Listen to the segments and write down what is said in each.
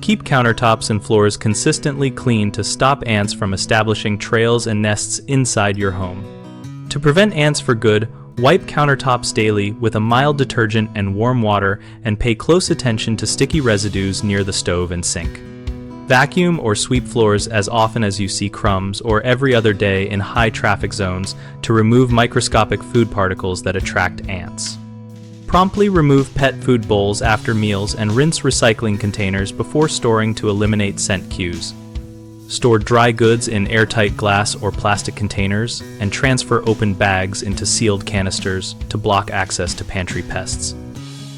Keep countertops and floors consistently clean to stop ants from establishing trails and nests inside your home. To prevent ants for good, wipe countertops daily with a mild detergent and warm water, and pay close attention to sticky residues near the stove and sink. Vacuum or sweep floors as often as you see crumbs or every other day in high traffic zones to remove microscopic food particles that attract ants. Promptly remove pet food bowls after meals and rinse recycling containers before storing to eliminate scent cues. Store dry goods in airtight glass or plastic containers and transfer open bags into sealed canisters to block access to pantry pests.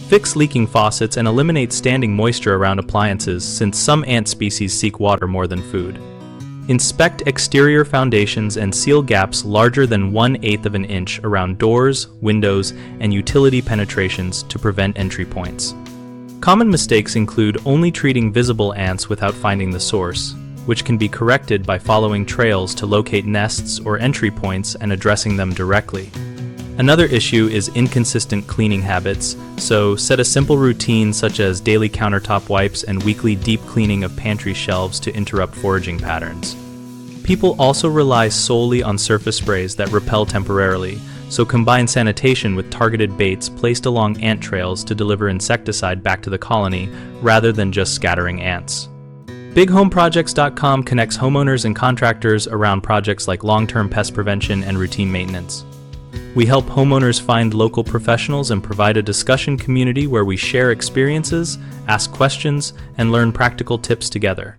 Fix leaking faucets and eliminate standing moisture around appliances, since some ant species seek water more than food. Inspect exterior foundations and seal gaps larger than 1/8 of an inch around doors, windows, and utility penetrations to prevent entry points. Common mistakes include only treating visible ants without finding the source, which can be corrected by following trails to locate nests or entry points and addressing them directly. Another issue is inconsistent cleaning habits, so set a simple routine such as daily countertop wipes and weekly deep cleaning of pantry shelves to interrupt foraging patterns. People also rely solely on surface sprays that repel temporarily, so combine sanitation with targeted baits placed along ant trails to deliver insecticide back to the colony rather than just scattering ants. BigHomeProjects.com connects homeowners and contractors around projects like long-term pest prevention and routine maintenance. We help homeowners find local professionals and provide a discussion community where we share experiences, ask questions, and learn practical tips together.